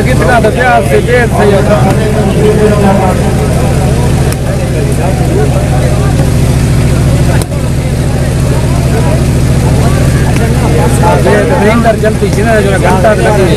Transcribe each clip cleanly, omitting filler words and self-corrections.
कितना था प्याज से डेढ़ से अंदर चलती थी ना जो घंटा लगी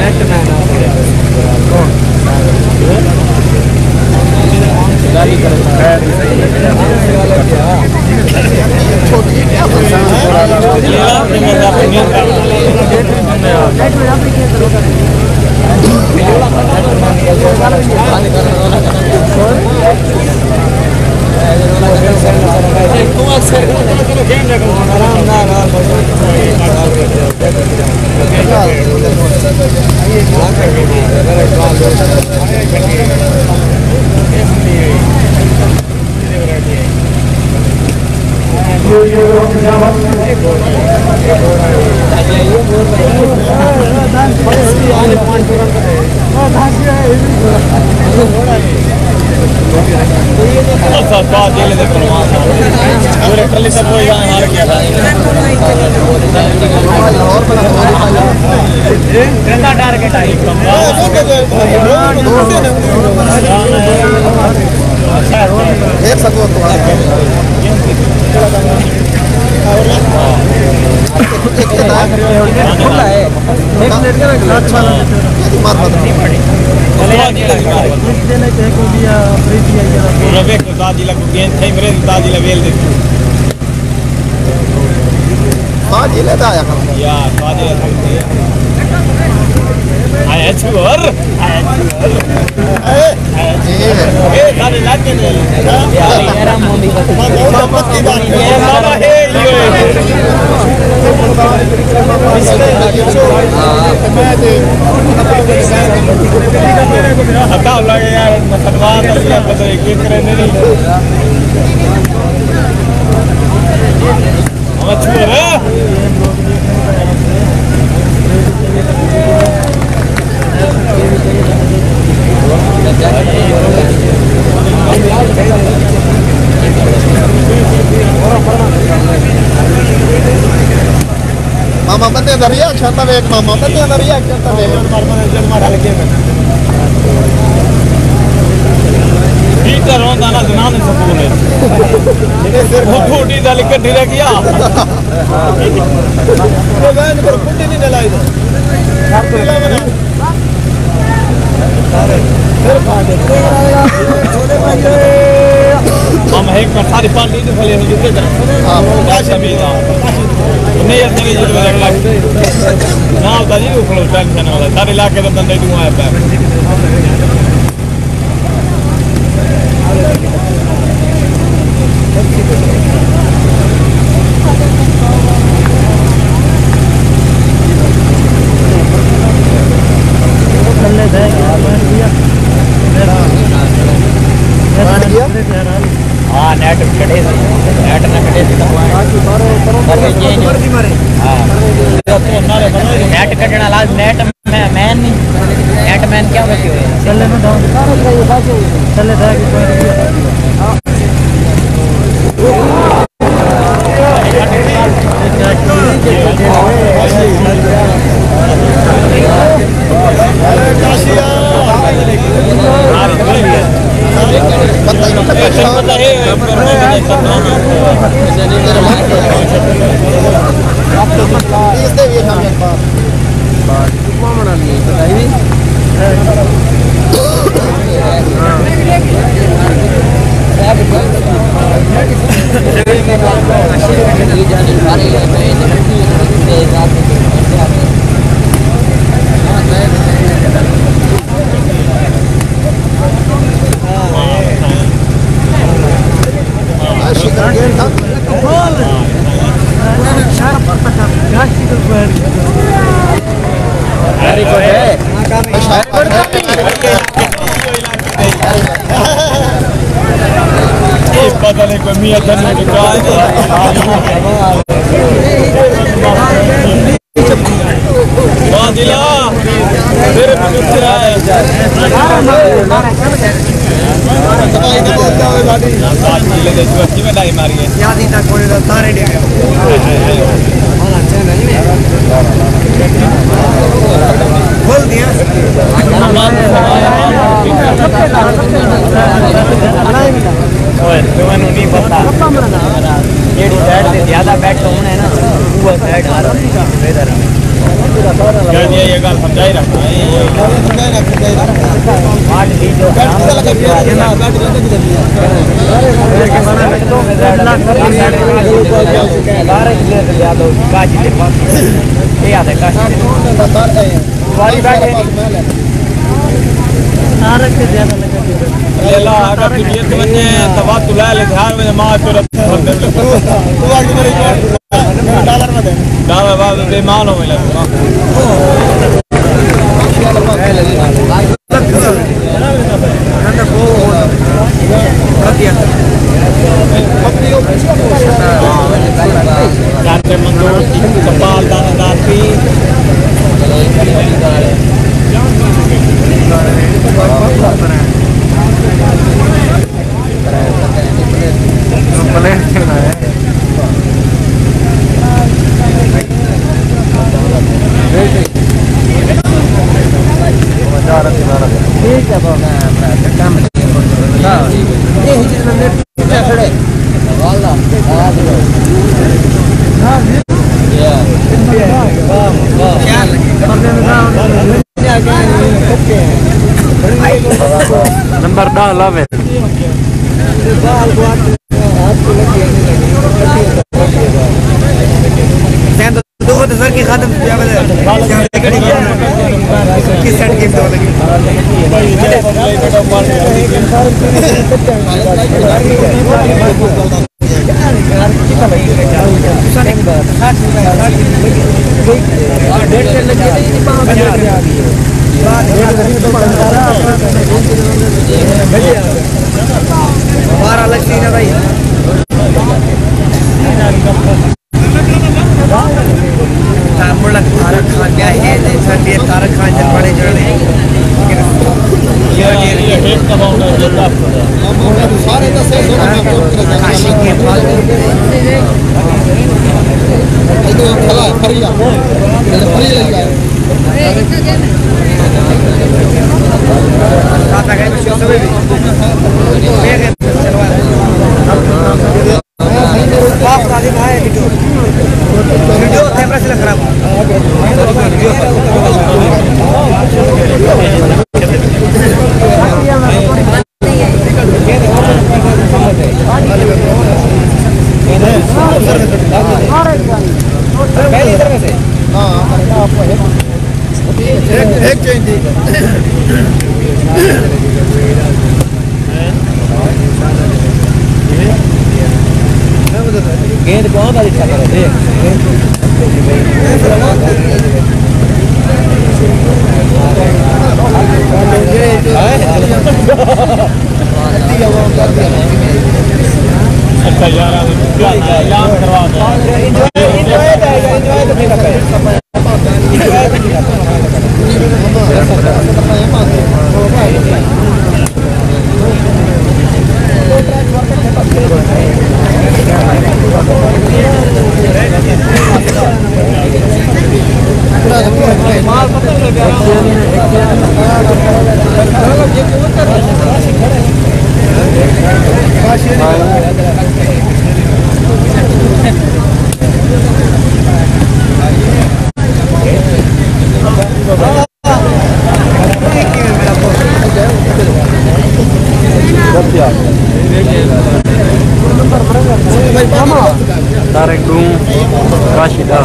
Mama penting dari ya, contoh baik mama penting dari ya, contoh baik. Peter on ana zaman सकून है। वो छोटी दाली का ढीला किया। वो वैन पर कुट्टी नहीं डलाई तो। हम एक में सारी पानी तो फले हैं जितने जाए। काशी में ना। नहीं यार नहीं जितने जाए लाख। ना उतारी वो फ्लो टेंशन वाला। सारे लाख के तो बंदे दूँ आया था। हाँ नेट कटे थे नेट ना कटे थे नेट कटना लाज नेट मैन नहीं नेट मैन क्या बची हुई है चले में चले मियां जन्नत की चाय वादिला मेरे पुत्र है जिम्मेदारी मारी है खोल दिया तुम्हें नहीं पता जेडी साइड से ज्यादा बैठ तो होना है ना वो साइड आ रहा है इधर ये गल समझाई रखो आठ दी जो लेला अगर तुझे तुमने तवा तुला ले ध्यान में मां तो डॉलर में दे डाला बाद बेईमान हो मिला जानते मंदोर कपाल दानादार भी नंबर 10 लावे तो सर की खातम किस साइड गेम दो लगी बारह अलग सीन है भाई तारक खान क्या है तारक खान जब बड़े जोड़े वीडियो कैमरा से खराब पहले इधर में से एक चेंज गेंद बहुत अच्छा कर रहे अच्छा यार ऐलान करवा दो तारक दूं राशिदा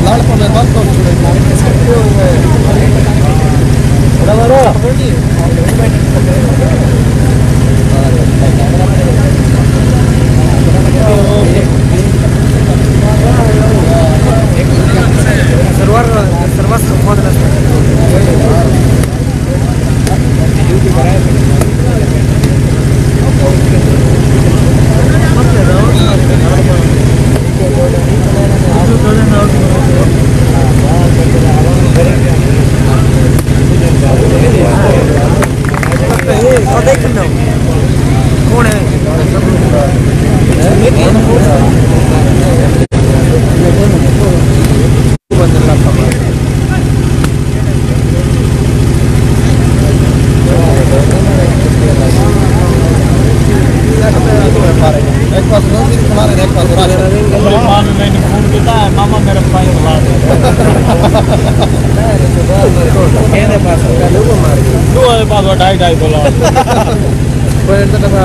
लाड़पन में बात कर एक पास नौकरी तुम्हारे एक पास मां ने मैंने फोन किया है मामा मेरा पाई बुला दे कहने पास लोगों मार दो है पास $2.5 कोई तो का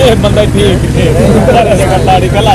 ये बंदा ठीक है तारी कला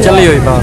चली हुई बात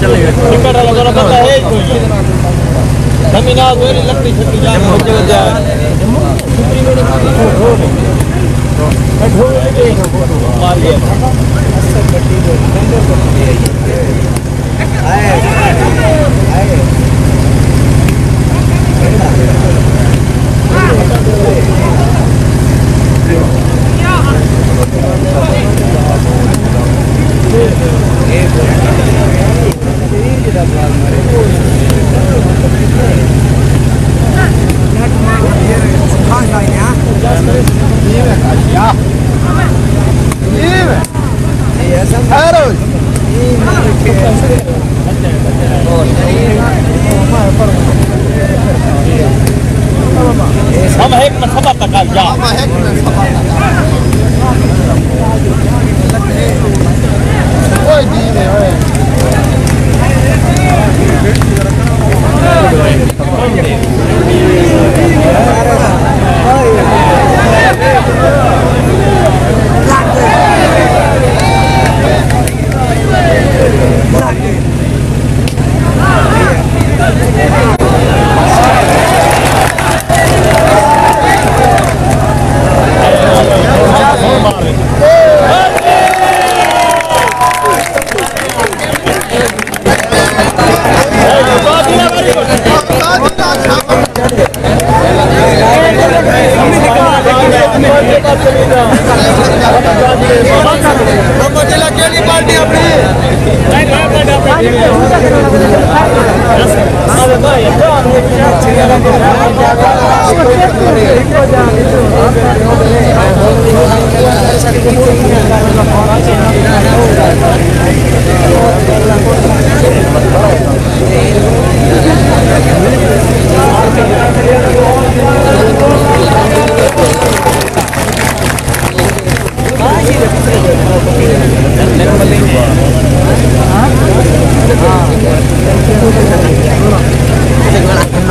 चली हुई टिकट वाला जरा बंदा है कोई जमीन आ गोरी लकड़ी छटी जा मुझे जाए मार लिया हम एक मसबा तक आ जा ओए दी ने ओए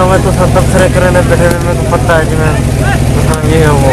मैं तो सब तबसरे करने बैठे मेरे को पता है कि मैं ये है वो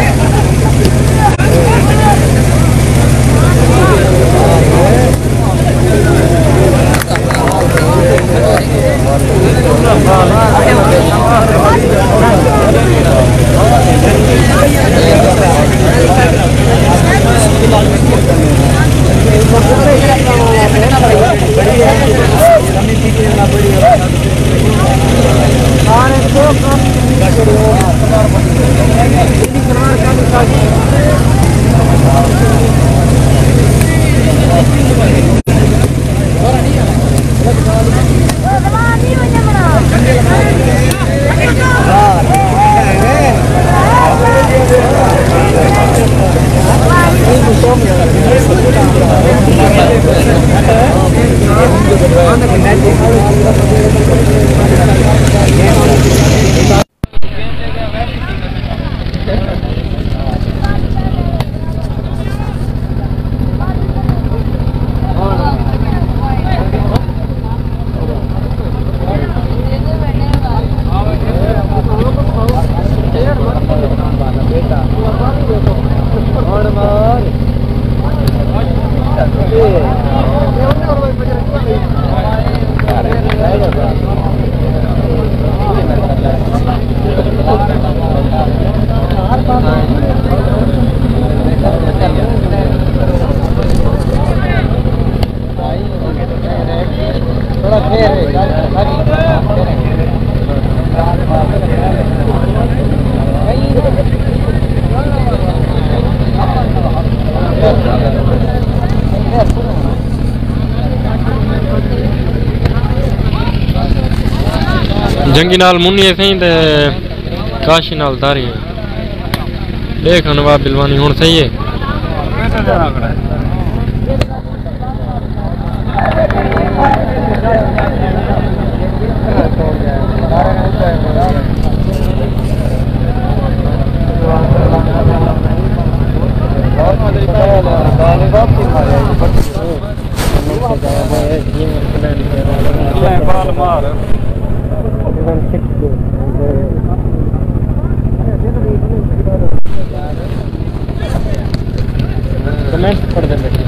जंगी नाल मुन्नी सही ते काशी नाल तारी देख नवाब बिलवानी हुण सही है कमेंट पढ़ दे बेटे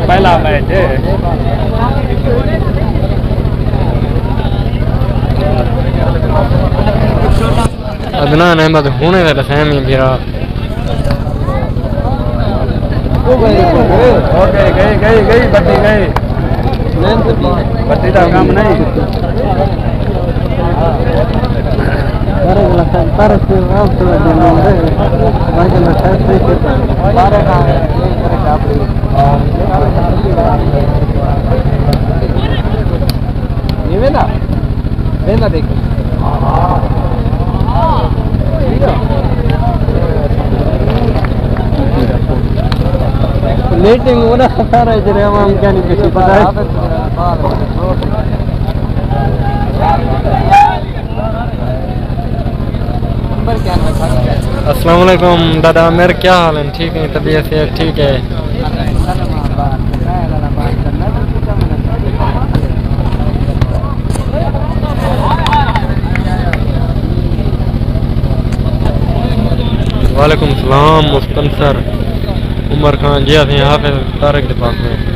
पहला मैच अदनान अहमद होने का सहमी फिरा गई बत्ती का काम नहीं देखो लेटिंग होना सारा इधर हम क्या नहीं किसी पता है अस्सलाम वालेकुम दादा मेरे क्या हाल है ठीक है तबीयत से ठीक है वालेकुम सलाम मुस्तनसर उमर खान जी असें हाफिज तारक के पास में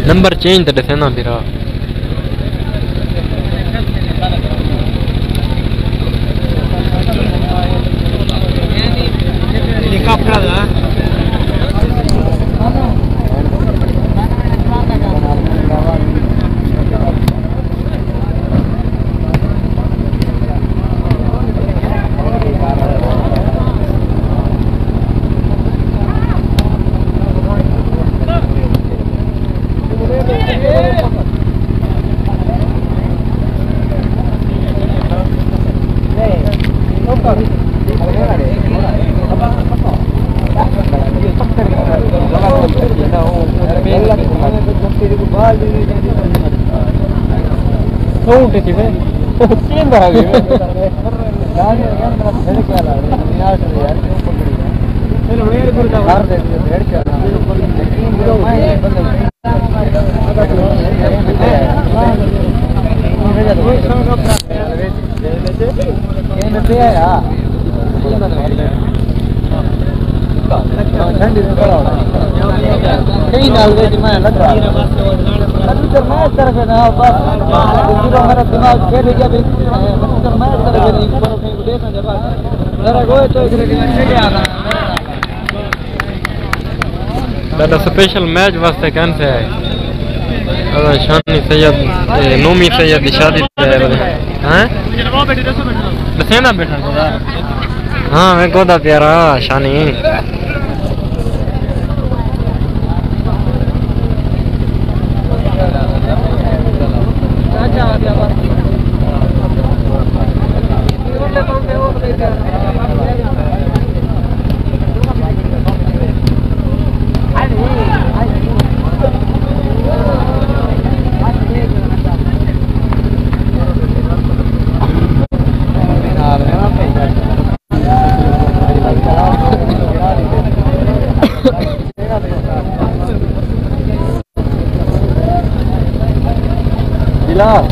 नंबर चेंज तो दसे ना फिरा स्पेशल मैच वास्ते कौन से है शानी सैयद नोमी सैयद की शादी हैं दसेना बैठा हाँ मैं गोदा प्यारा शानी बिलाल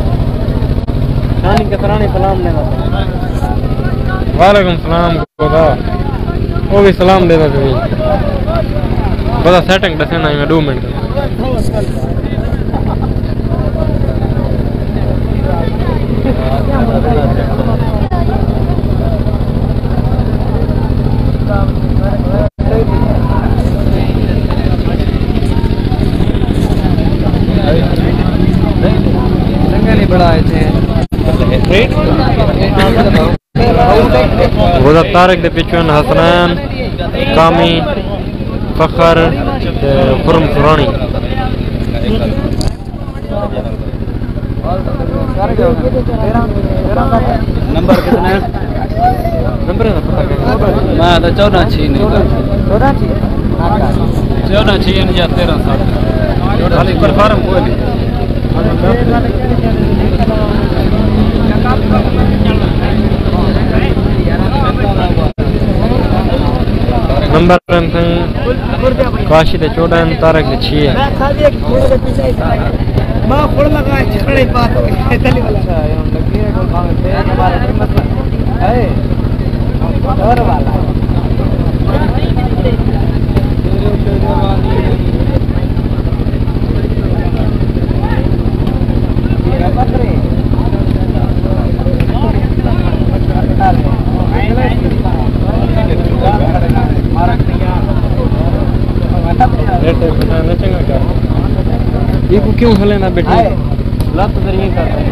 शानी के सराने सलाम देना। वालेकुम सलाम गोदा वो भी सलाम दे दो कभी बड़ा सेटिंग दसे ना मैं 2 मिनट गोदा तारक दे पिछन हसनैन कामी फखर खुरम सुरानी नंबर कितना है? नंबर है ना पता मैं तो 14 छी नहीं 14 छी या 13 साल खाली पर फार्म कोई नहीं। नंबर काशी दे 14 तारक दे 6 मां फोड़ लगा छड़े बात तली वाला है और वाला ये को क्यों हले ना बैठे लत जरिए करता है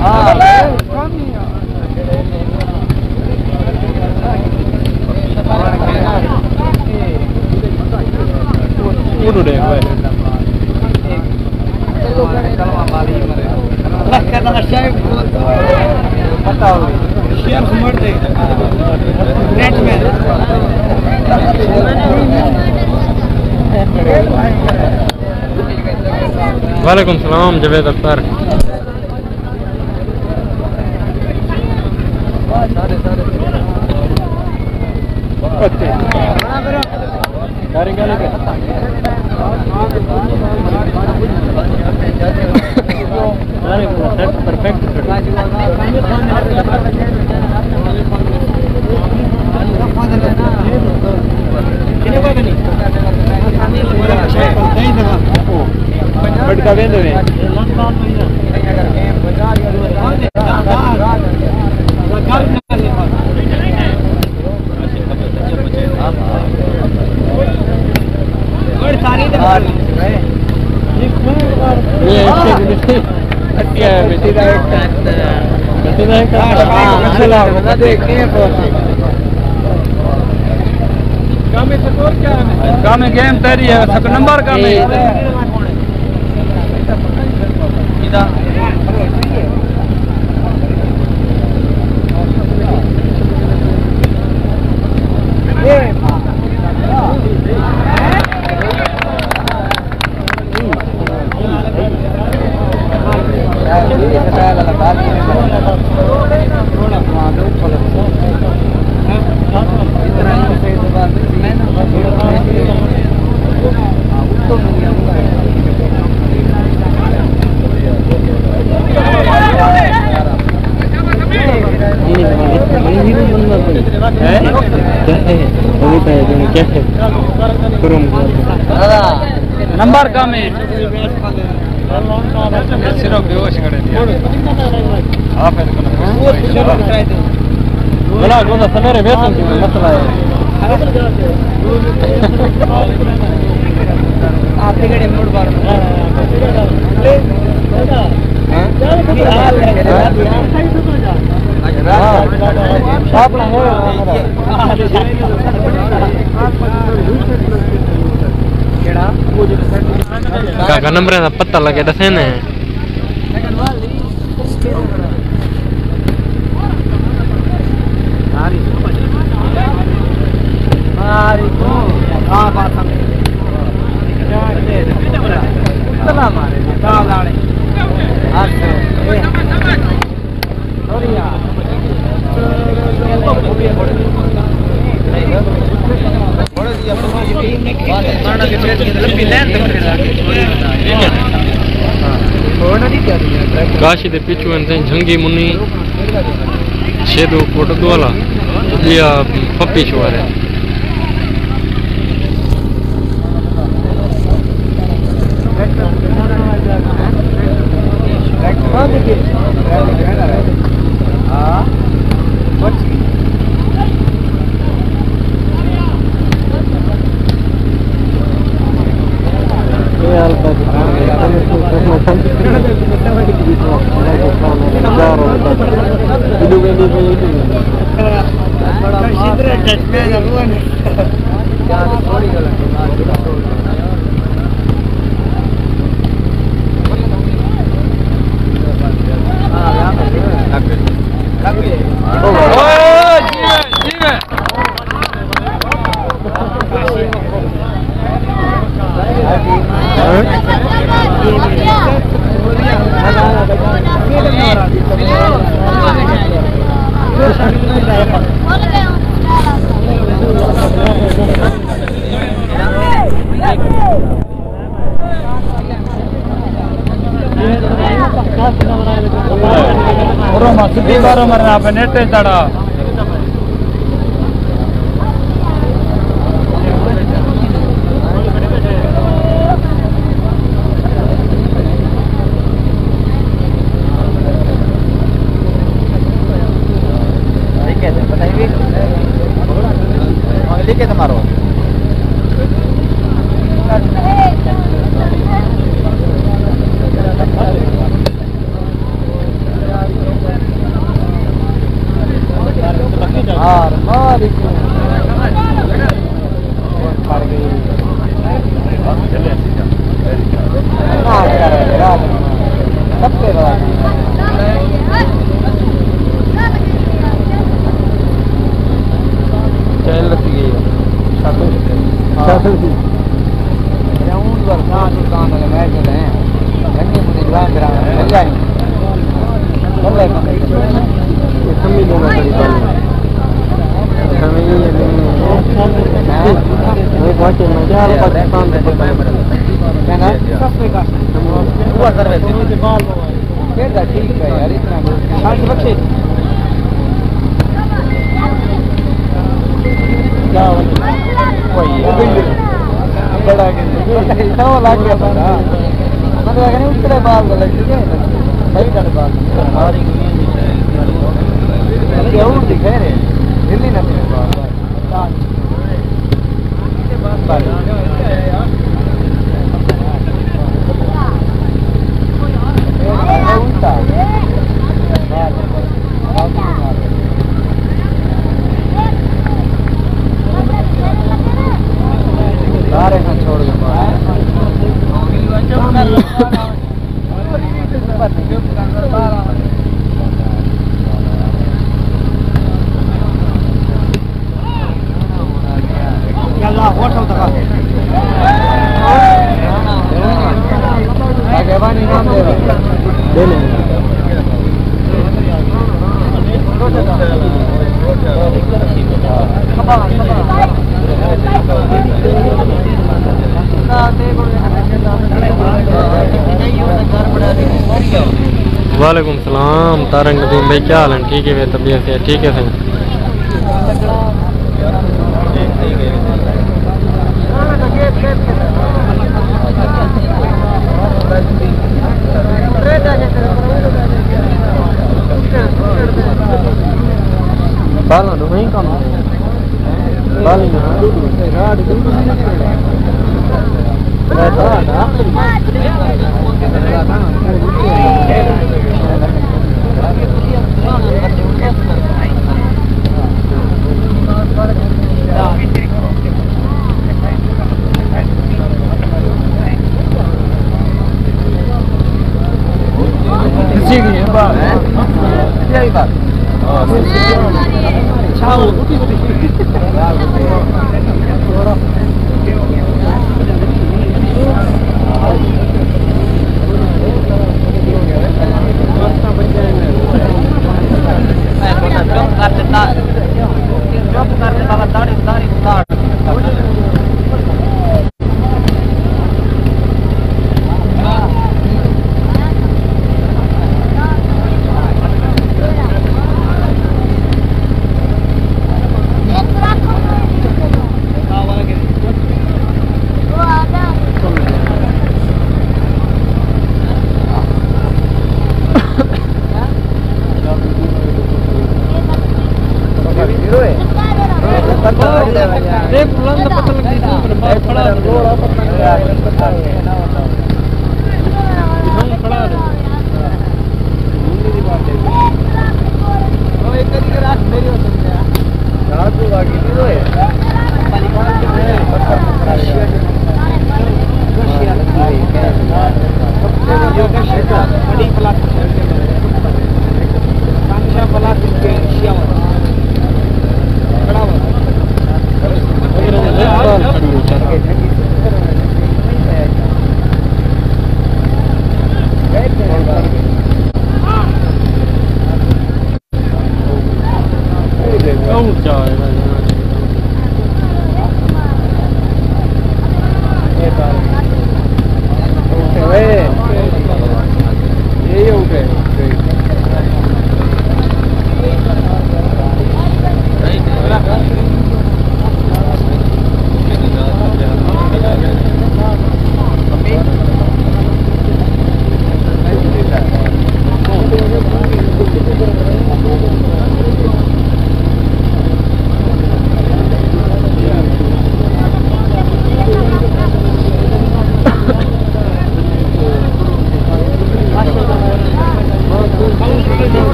हां उड़ दे भाई कलमा माली मरे लखा ना शायद पता हो शेयर मर दे नेट में वालेकुम सलाम जवेद अख्तर परफेक्ट बड़का वेंदो है काम गेम तैयारी है सब नंबर का में नंबर कम है सिर्फ बेहोश करे दिया आप बोला गोदा सवेरे वेतन की मसला है आप टिकट मोड़ बार का नंबर का पता लगे दसे ने काशी दे पिछू झंगी मुन्नी शेदो कोटदो वाला लिया पप्पी छुआ रहे नेटे चढ़ा लिखे तुम्हारो ठीक है यार इतना बड़ा लाग गया मतलब उसके बाद सही कर बात दिखे रे दिल्ली ना सारे को छोड़ दो वालेकुम सलाम तारंग नदीम भाई, क्या हाल है? ठीक है, तबीयत से ठीक है सही। बाल ना वहीं काम बाल एक बुलंद पता लगी तो बाहर खड़ा है रोड़ा पता नहीं हम खड़ा है वो एक तरीके रात मेरी हो सकती है रात को बाकी नहीं होए बड़ी प्लाट कांचा प्लाट के शियावा खड़ा हुआ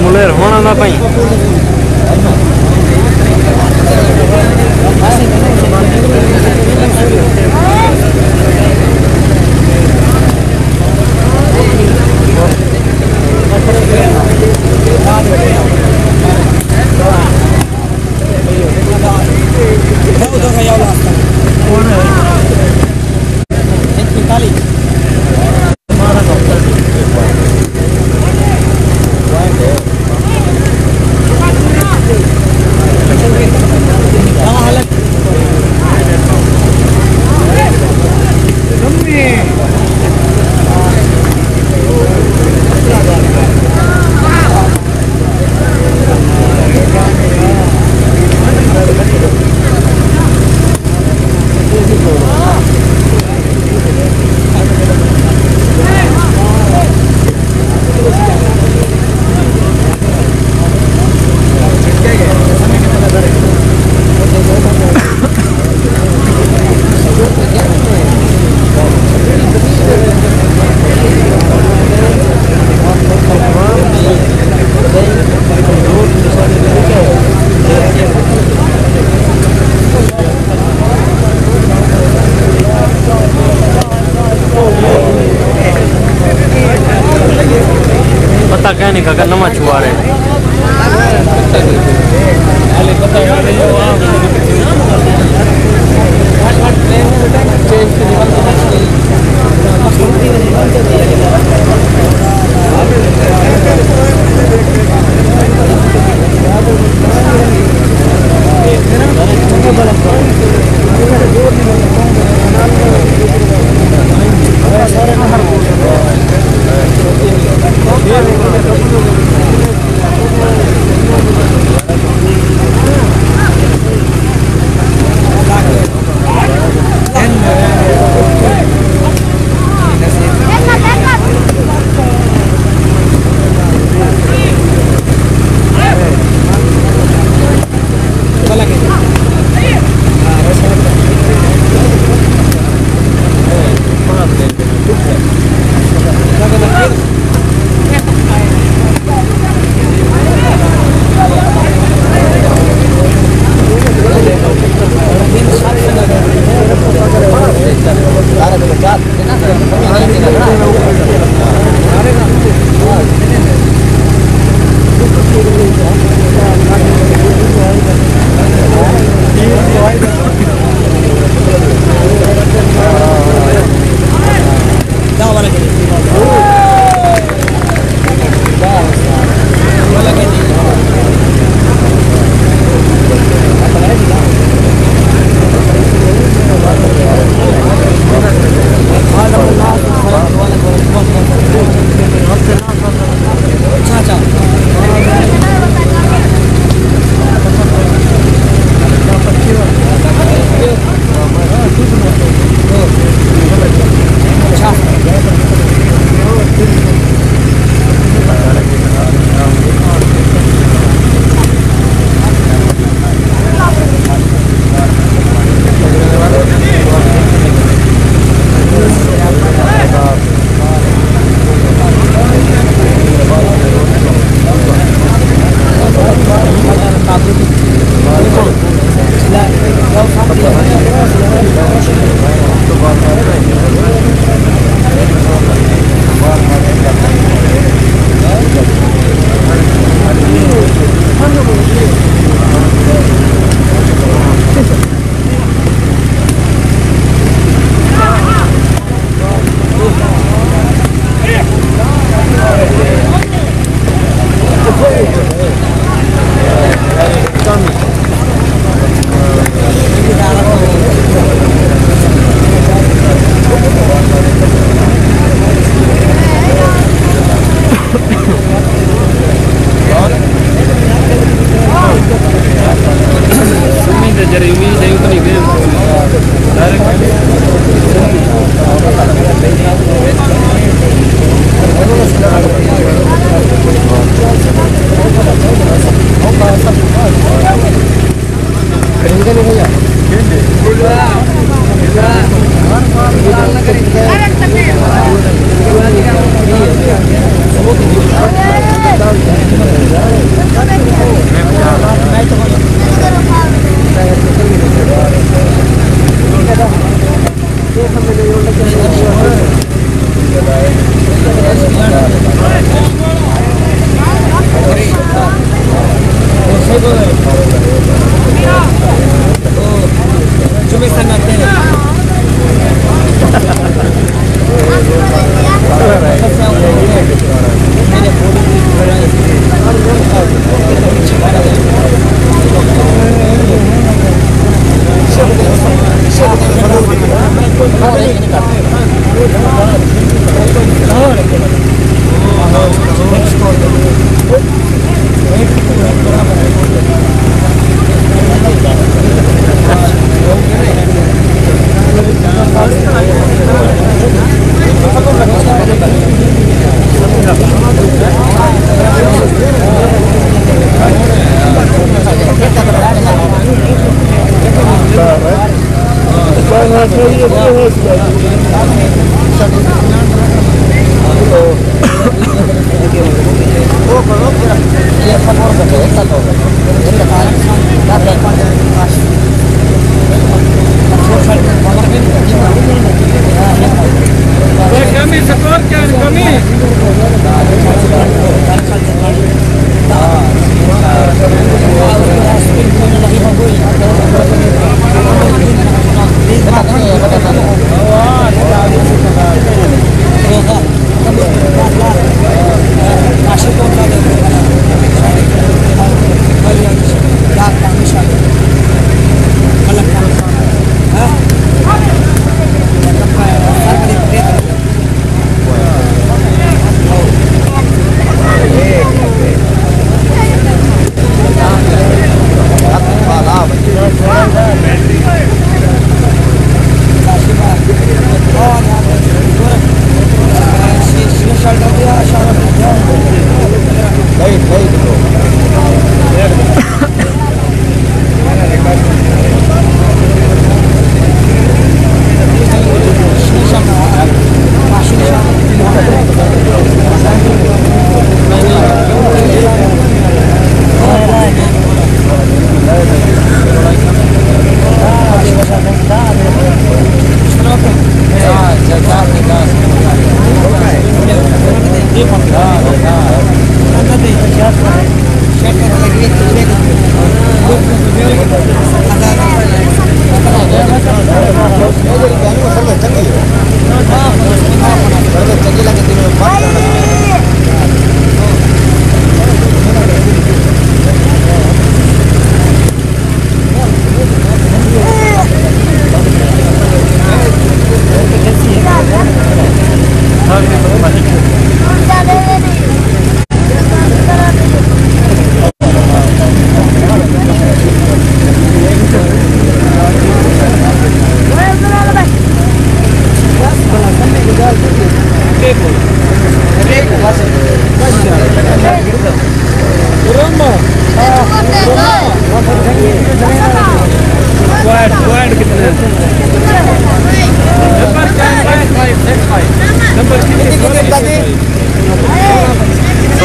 मुलेर होना ना पाई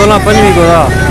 16 पंजवीं को था।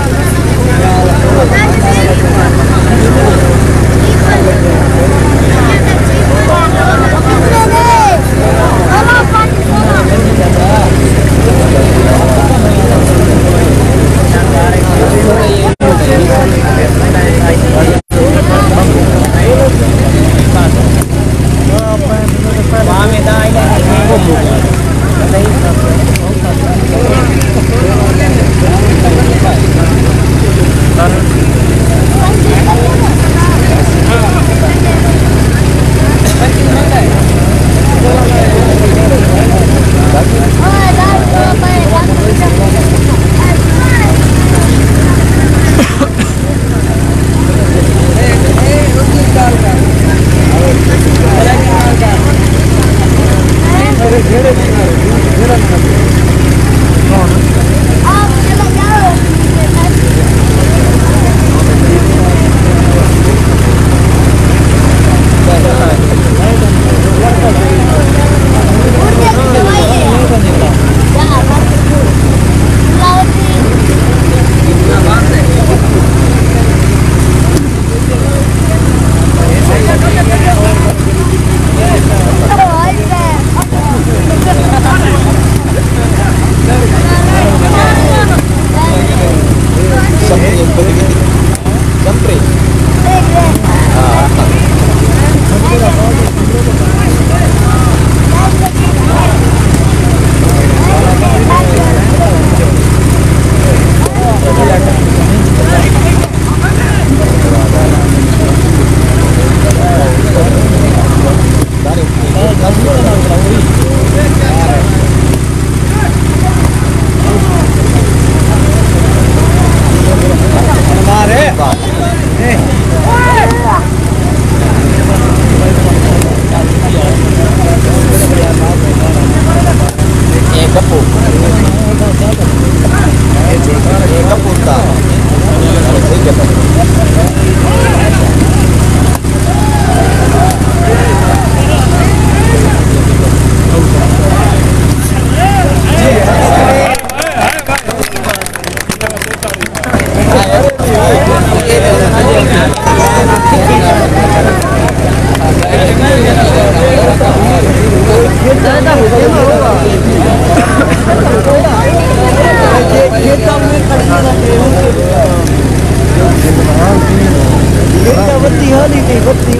बत्ती हाली थी बत्ती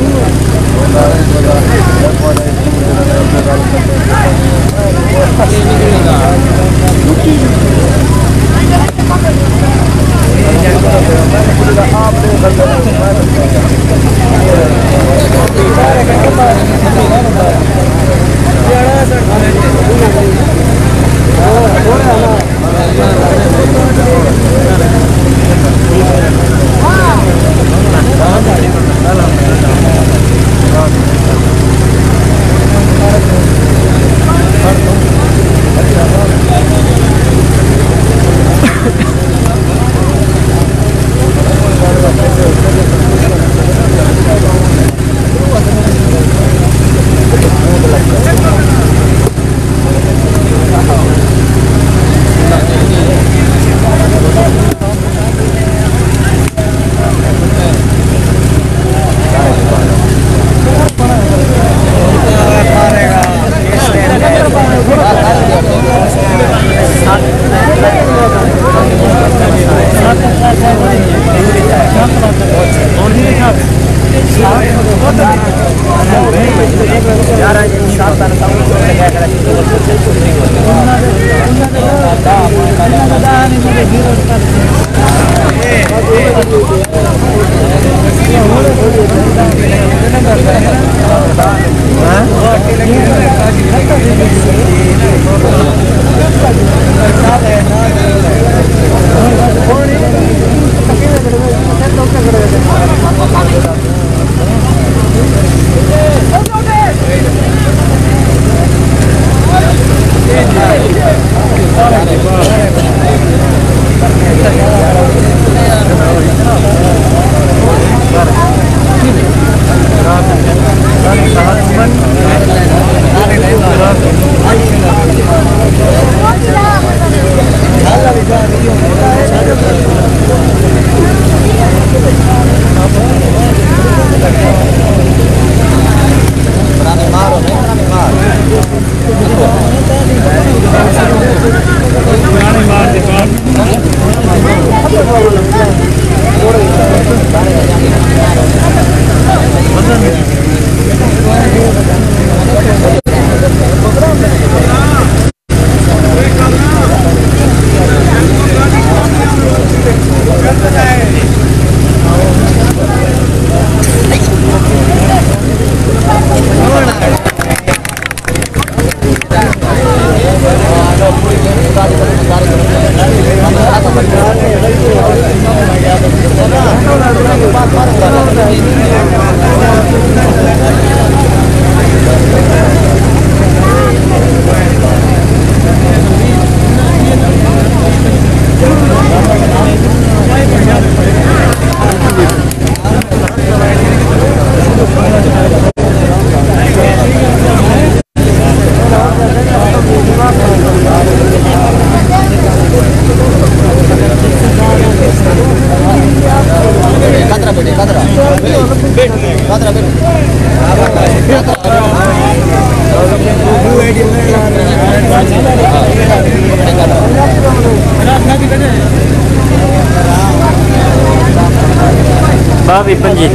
बाबी पंजी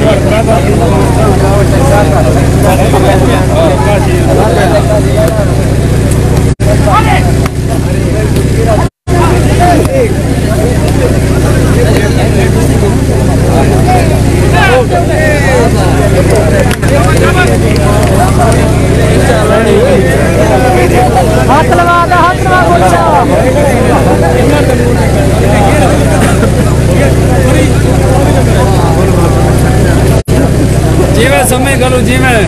हाथ लगा जीवे समय करो जीवे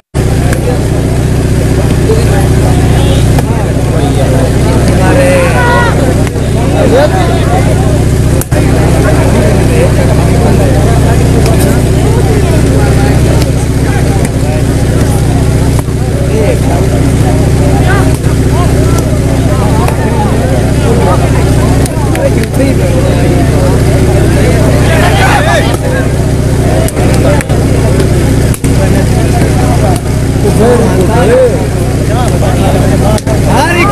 Hari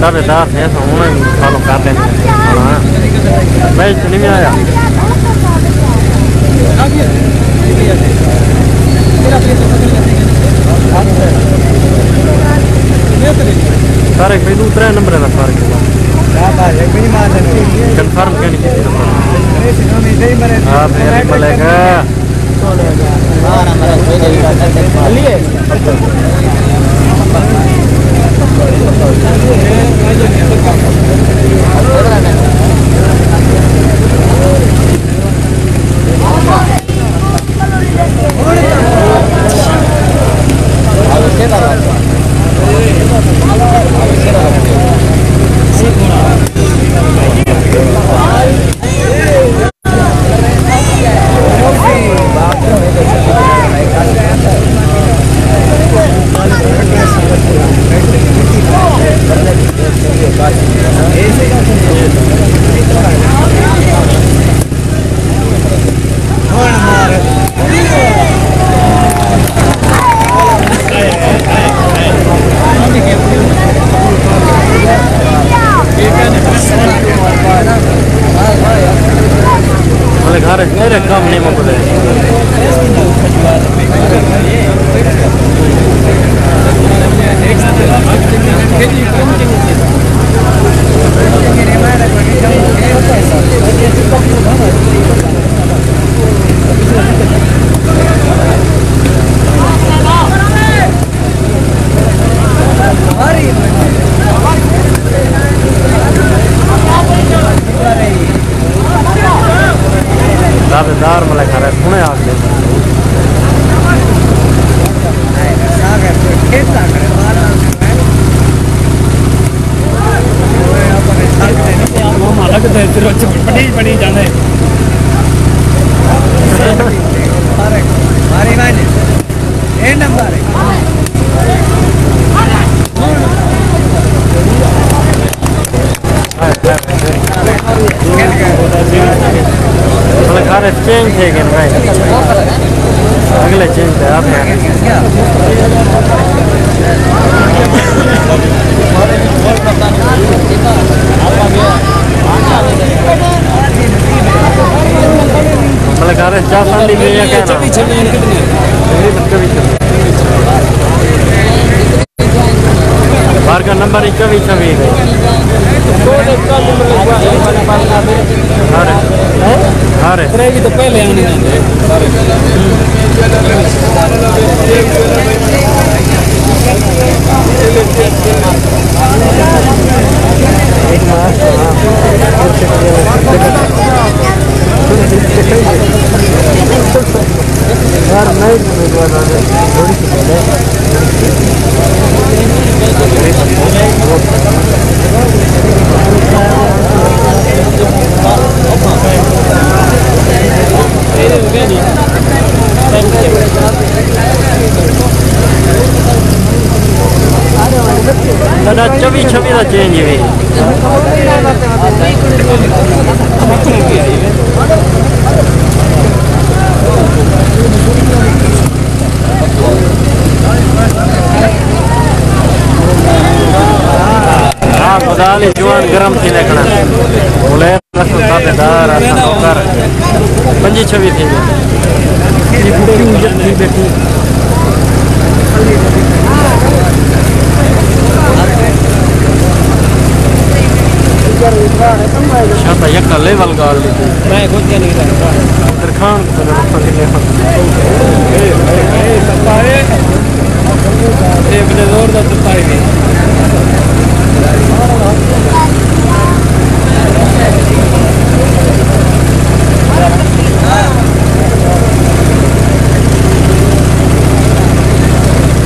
दावेदार थे उन्हें फॉलो करते हैं भाई नहीं में आया सारे भाई दूसरा नंबर है सारे कंफर्म क्यों नहीं किया हाँ मेरे मिलेगा मेरे काम नहीं मुकदे दावेदार मतलब खा रहे पुणे आगे बड़ी जाने सारे चेंज थे कि भाई अगले चेंज थे आप मतलब खा रहे 4 साल में या क्या ना बार का नंबर 24 अरे भी तो पहले आने यार नहीं साढ़ा 24-26 का चेंज भी हाँ बदाली जुआन गरम थी देखना बोले दादेदार कर 25-26 थी शाता यक्का लेवल गाल ली मैं खुद क्या नहीं रहा दरखान बड़े जोर का तत्ता ही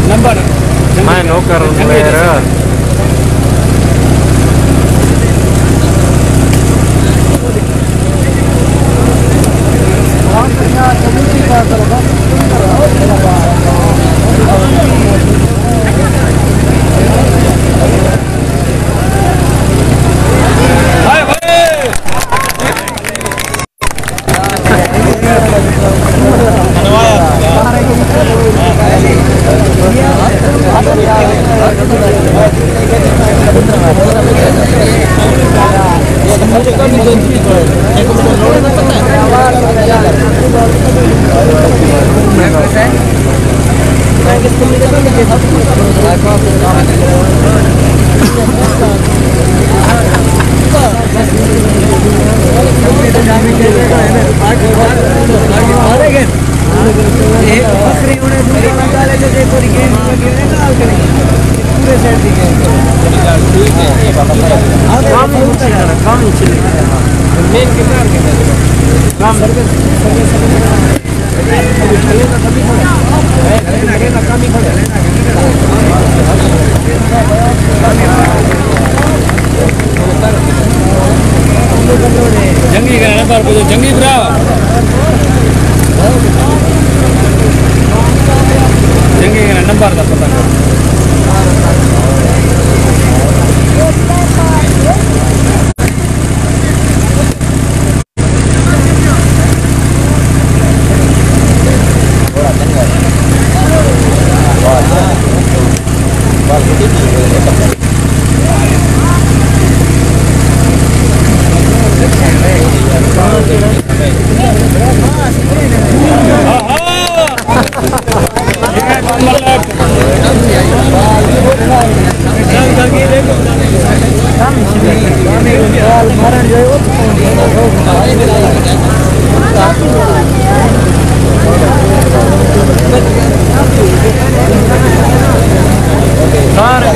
नंबर मैं नौकर मेरा जंगी का नंबर बोलो जंगी ब्रा जंगी का नंबर का पता नहीं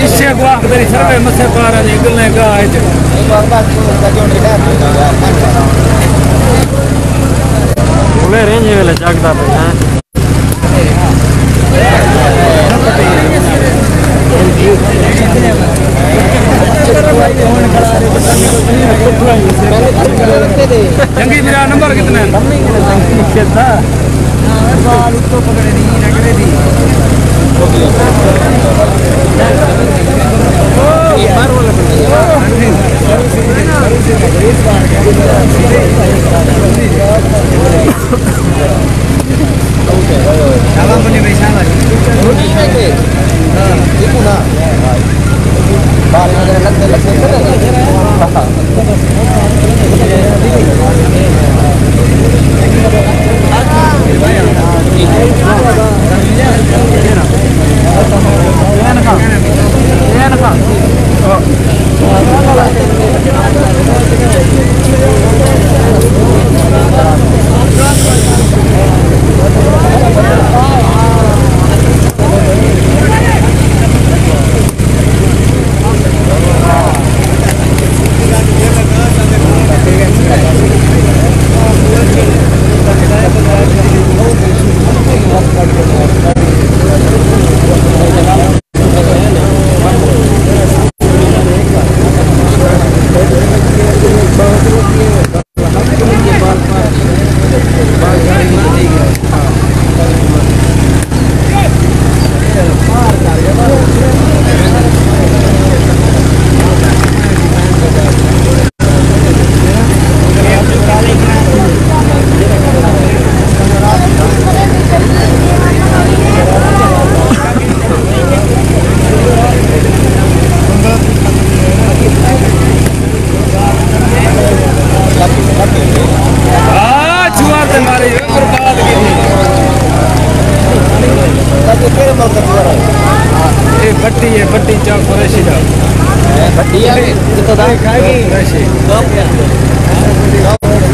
इससे अगवा मेरी सर्वे मसे पारा निकलने का है बोले रेंज वेले जागदा पे हैं जंगी मेरा नंबर कितना है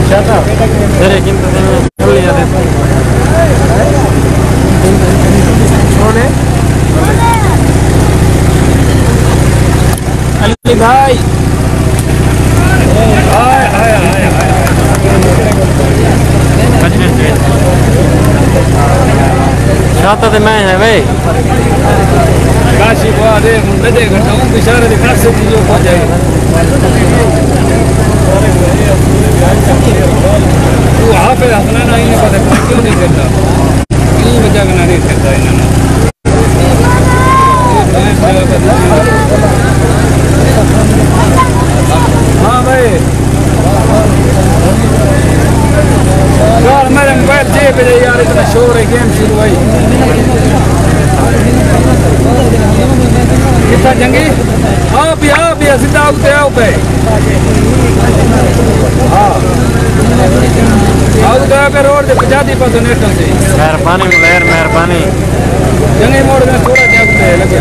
कितना था तेरे किंतु चल लिया अली भाई शाता तो मैं है भाई काशी को दे मुंडे दे घंटा हूं बिचारे दिखा से जो हो जाए तू वहां पे हंसना नहीं पता क्यों नहीं करता ये वजह का नहीं करता इन्होंने हाँ भाई यार मेरे मोबाइल जेब पे यार इतना शोर है गेम शुरू हुई कितना जंगी आप सीधा उठे आओ पे हाँ आओ पे रोड पे जाती पर तो नेट से मेहरबानी मुलेर मेहरबानी जंगी मोड़ में थोड़ा क्या उठे लगे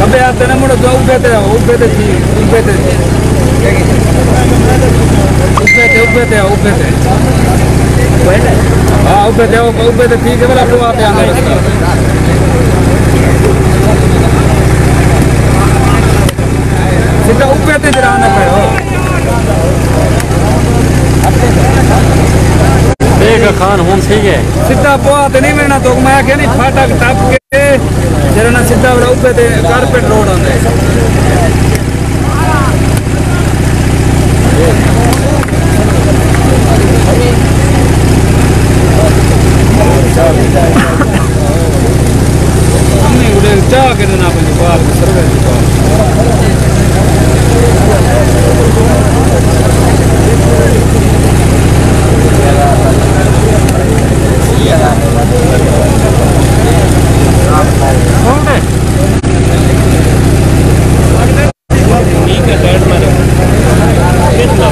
कभी आते ना मुड़ो जो उठे थे हाँ उबे थे ठीक है बोला तो आते आने लगता सीधा उबे थे फिर आना पड़े देख खान हूँ ठीक है सीधा पोआते नहीं मिलना तो मैं क्या नहीं फाटक टप के जरा ना सीधा बोला उबे थे कारपेट रोड आंदे हमने उड़े जा के देना अपनी बात सर्वे की बात ठीक है बैठ मारो कितना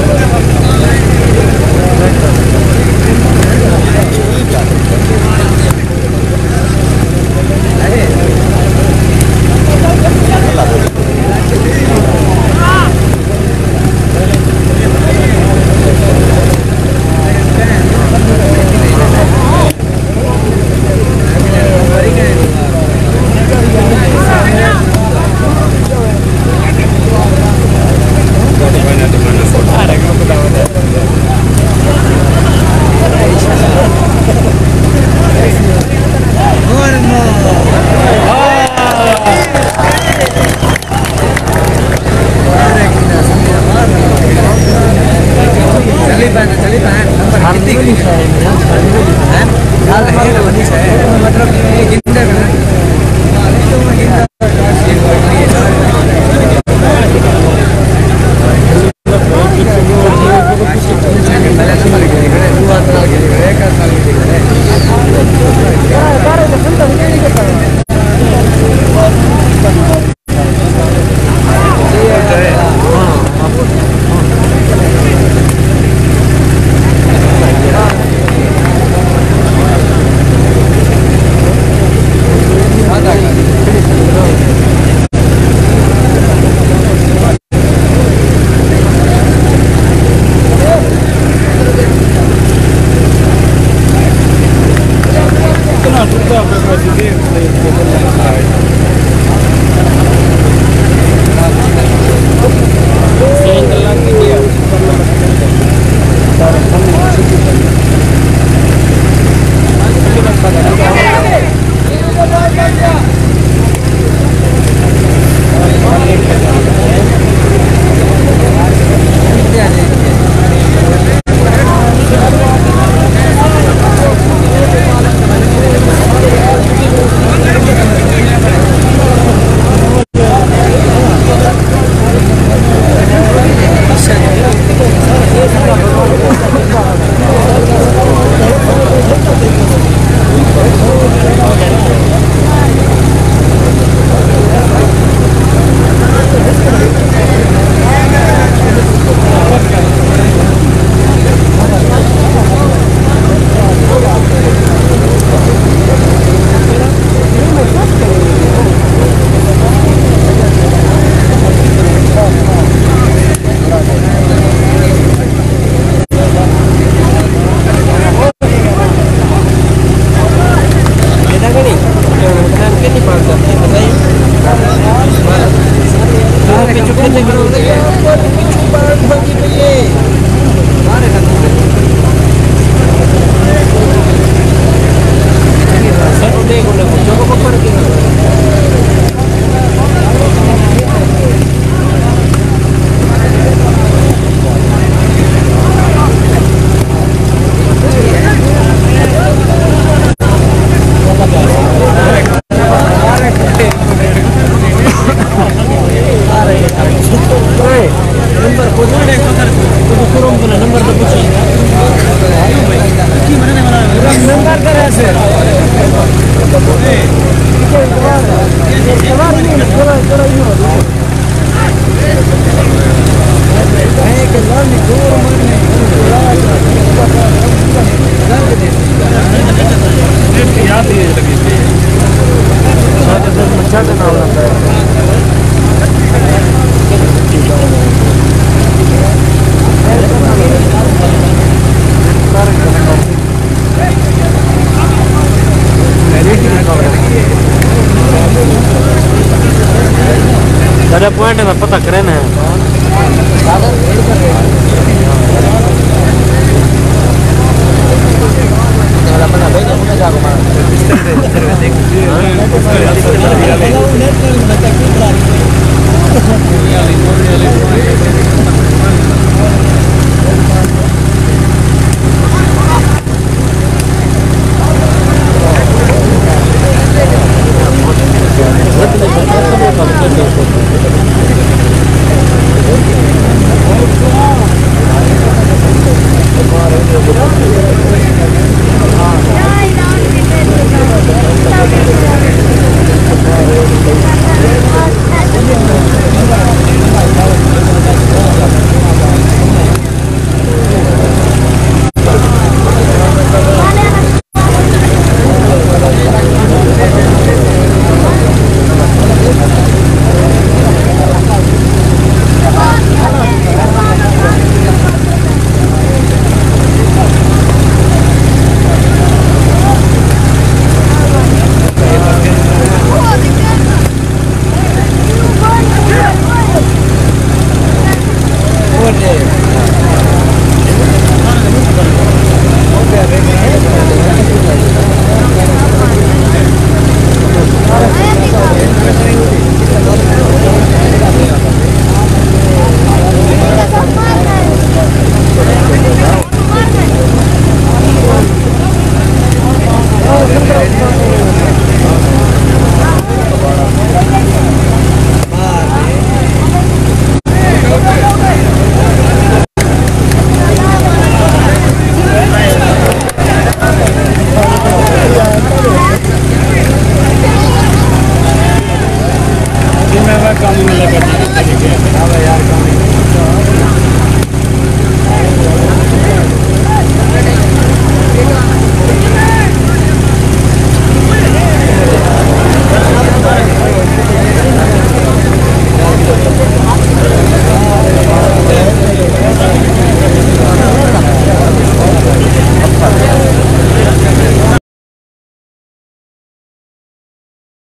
सारे पॉइंट में पता करें ना